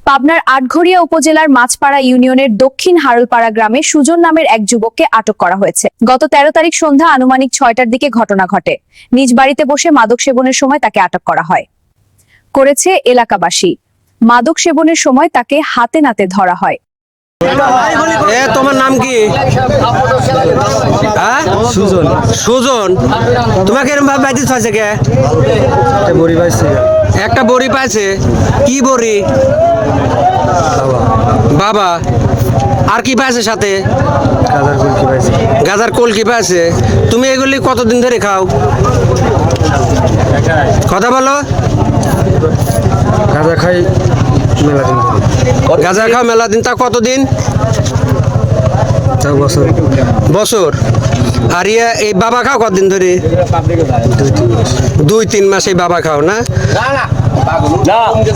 পাবনার আটঘরিয়া উপজেলার মাছপাড়া ইউনিয়নের দক্ষিণ হারলপাড়া গ্রামে সুজন নামের এক যুবককে আটক করা হয়েছে। গত 13 তারিখ সন্ধ্যা আনুমানিক 6টার দিকে ঘটনা ঘটে। নিজ বাড়িতে বসে মাদক সেবনের সময় তাকে আটক করা হয়। করেছে এলাকাবাসী। মাদক সেবনের সময় তাকে হাতে নাতে ধরা হয়। তোমার নাম কি? সুজন। সুজন, তোমাকে এরকম ভাবে বাইতে আছে কে? বড়ি পাইছে, একটা বড়ি পাইছে। কি বড়ি? বাবা। আর কি পাইছে সাথে? গাজার গুলকি পাইছে। গাজার কলকি পাইছে। তুমি এগুলি কতদিন ধরে খাও? কথা বলো। গাজা খাই মেলা দিন ধরে। গাজা খাও মেলা দিন, তা কতদিন? তাও বছর। বছর। আর এই বাবা খাও কতদিন ধরে? 2-3 মাস। 2-3 মাস এই বাবা খাও না?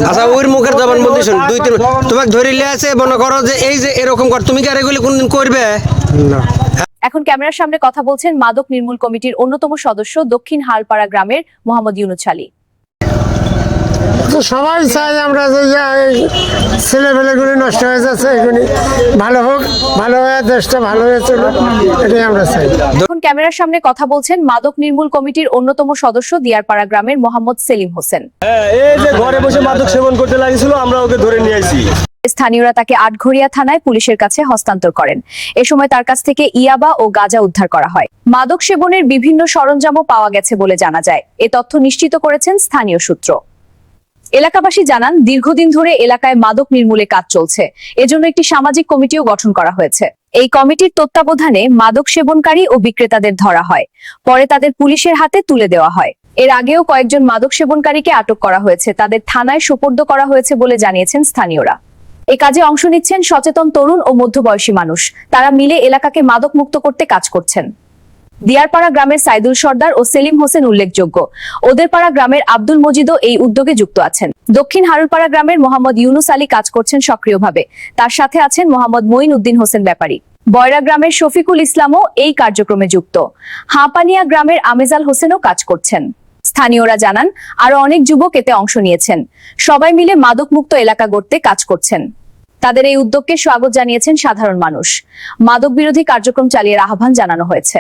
আচ্ছা, ওর মুখের জবান বলতে শুন। 2-3 তোমাকে ধরে লিয়ে আছে, মনে করো যে এই যে এরকম কর, তুমি কি আর এগুলি কোনদিন করবে না। এখন ক্যামেরার সামনে কথা বলছেন মাদক নির্মূল কমিটির অন্যতম সদস্য দক্ষিণ হারলপাড়া গ্রামের মোহাম্মদ ইউনুস আলী। তো সবাই চাই আমরা যে ছেলেপেলেগুলি নষ্ট হয়ে যাচ্ছে, এগুলি ভালো হোক, ভালো হয়ে দেশটা ভালো হয়ে চলুক, এটাই আমরা চাই। এখন ক্যামেরার সামনে কথা বলছেন মাদক নির্মূল কমিটির অন্যতম সদস্য দিয়ারপাড়া গ্রামের মোহাম্মদ সেলিম হোসেন। এই যে ঘরে বসে মাদক সেবন করতে লাগিয়েছিল, আমরা ওকে ধরে নিয়ে আসি। স্থানীয়রা তাকে আটঘরিয়া থানায় পুলিশের কাছে হস্তান্তর করেন। এ সময় তার কাছ থেকে ইয়াবা ও গাঁজা উদ্ধার করা হয়। মাদক সেবনের বিভিন্ন সরঞ্জামও পাওয়া গেছে বলে জানা যায়। এ তথ্য নিশ্চিত করেছেন স্থানীয় সূত্র। এলাকাবাসী জানান, দীর্ঘদিন ধরে এলাকায় মাদক নির্মূলে কাজ চলছে। এজন্য একটি সামাজিক কমিটিও গঠন করা হয়েছে। এই কমিটির তত্ত্বাবধানে মাদক সেবনকারী ও বিক্রেতাদের ধরা হয়, পরে তাদের পুলিশের হাতে তুলে দেওয়া হয়। এর আগেও কয়েকজন মাদক সেবনকারীকে আটক করা হয়েছে, তাদের থানায় সোপর্দ করা হয়েছে বলে জানিয়েছেন স্থানীয়রা। এ কাজে অংশ নিচ্ছেন সচেতন তরুণ ও মধ্যবয়সী মানুষ। তারা মিলে এলাকাকে মাদক মুক্ত করতে কাজ করছেন। দিয়ারপাড়া গ্রামের সাইদুল সর্দার ও সেলিম হোসেন উল্লেখযোগ্য। ওদেরপাড়া গ্রামের আব্দুল মজিদও এই উদ্যোগে যুক্ত আছেন। দক্ষিণ হারলপাড়া গ্রামের মোহাম্মদ ইউনুস আলী কাজ করছেন সক্রিয়ভাবে। তার সাথে আছেন মোহাম্মদ মঈন উদ্দিন হোসেন ব্যাপারী। বয়রা গ্রামের শফিকুল ইসলামও এই কার্যক্রমে যুক্ত। হাঁপানিয়া গ্রামের আমেজাল হোসেনও কাজ করছেন। স্থানীয়রা জানান, আরো অনেক যুবক এতে অংশ নিয়েছেন। সবাই মিলে মাদক মুক্ত এলাকা গড়তে কাজ করছেন। তাদের এই উদ্যোগকে স্বাগত জানিয়েছেন সাধারণ মানুষ। মাদক বিরোধী কার্যক্রম চালিয়ে আহ্বান জানানো হয়েছে।